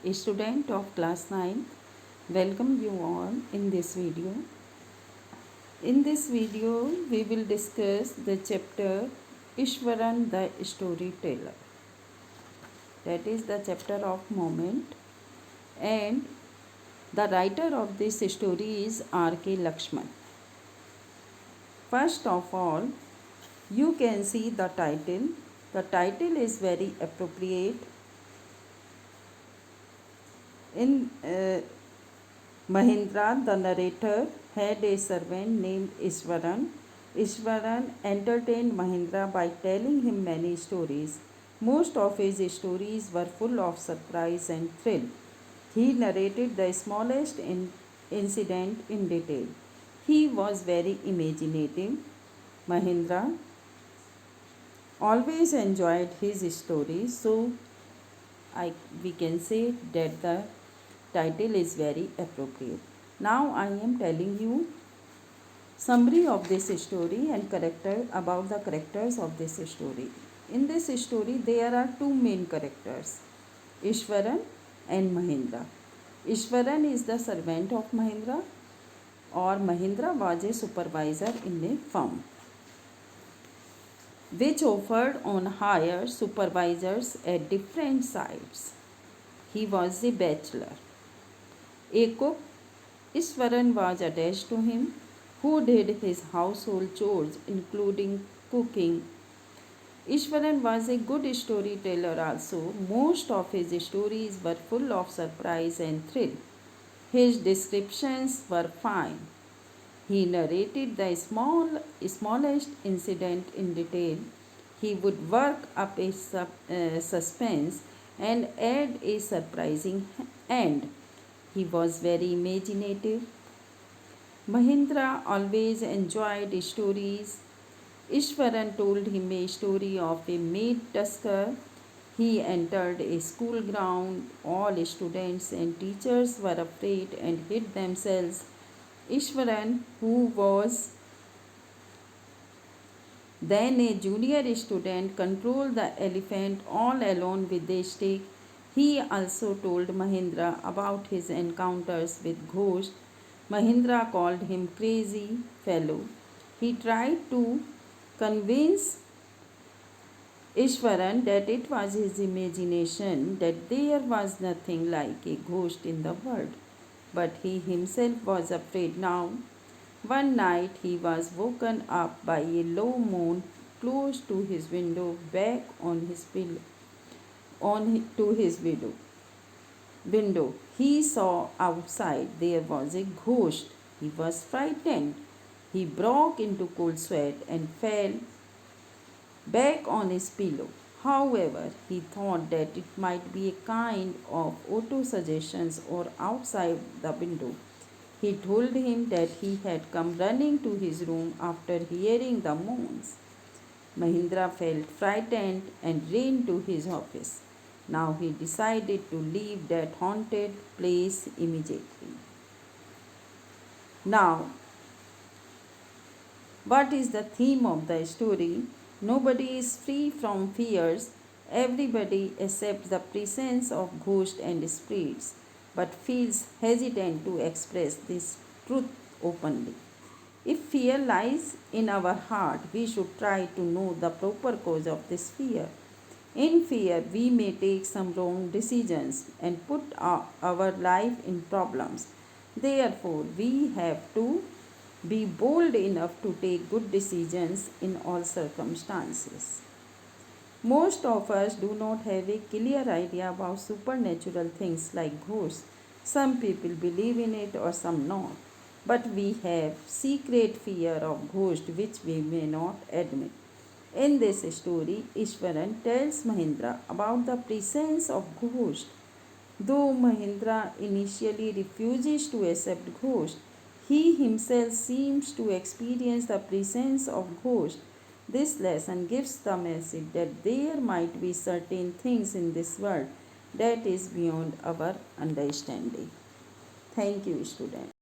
a student of class 9. Welcome you all in this video. In this video, we will discuss the chapter Iswaran the storyteller. That is the chapter of moment, and the writer of this story is R.K. Lakshman. First of all, you can see the title. The title is very appropriate. In Mahindra, the narrator, had a servant named Iswaran. Iswaran entertained Mahindra by telling him many stories. Most of his stories were full of surprise and thrill. He narrated the smallest incident in detail. He was very imaginative. Mahindra always enjoyed his stories, so we can say that the title is very appropriate. Now I am telling you summary of this story and about the characters of this story. In this story there are two main characters, Iswaran and Mahindra. Iswaran is the servant of Mahindra, or Mahindra was a supervisor in a firm which offered on hire supervisors at different sites. He was a bachelor. A cook, Iswaran, was attached to him, who did his household chores including cooking. Iswaran was a good storyteller also. Most of his stories were full of surprise and thrill. His descriptions were fine. He narrated the smallest incident in detail. He would work up a suspense and add a surprising end. He was very imaginative. Mahindra always enjoyed stories. Iswaran told him a story of a maid tusker. He entered a school ground. All students and teachers were afraid and hid themselves. Iswaran, who was then a junior student, controlled the elephant all alone with a stick. He also told Mahindra about his encounters with ghosts. Mahindra called him crazy fellow. He tried to convince Iswaran that it was his imagination, that there was nothing like a ghost in the world. But he himself was afraid now. One night he was woken up by a low moan close to his window, back on his pillow, to his window. He saw outside there was a ghost. He was frightened. He broke into cold sweat and fell back on his pillow. However, he thought that it might be a kind of auto-suggestions or outside the window. He told him that he had come running to his room after hearing the moans. Mahindra felt frightened and ran to his office. Now he decided to leave that haunted place immediately. Now, what is the theme of the story? Nobody is free from fears. Everybody accepts the presence of ghosts and spirits, but feels hesitant to express this truth openly. If fear lies in our heart, we should try to know the proper cause of this fear. In fear, we may take some wrong decisions and put our life in problems. Therefore, we have to be bold enough to take good decisions in all circumstances. Most of us do not have a clear idea about supernatural things like ghosts. Some people believe in it or some not. But we have secret fear of ghosts which we may not admit. In this story, Iswaran tells Mahindra about the presence of ghosts. Though Mahindra initially refuses to accept ghosts, he himself seems to experience the presence of ghosts. This lesson gives the message that there might be certain things in this world that is beyond our understanding. Thank you, students.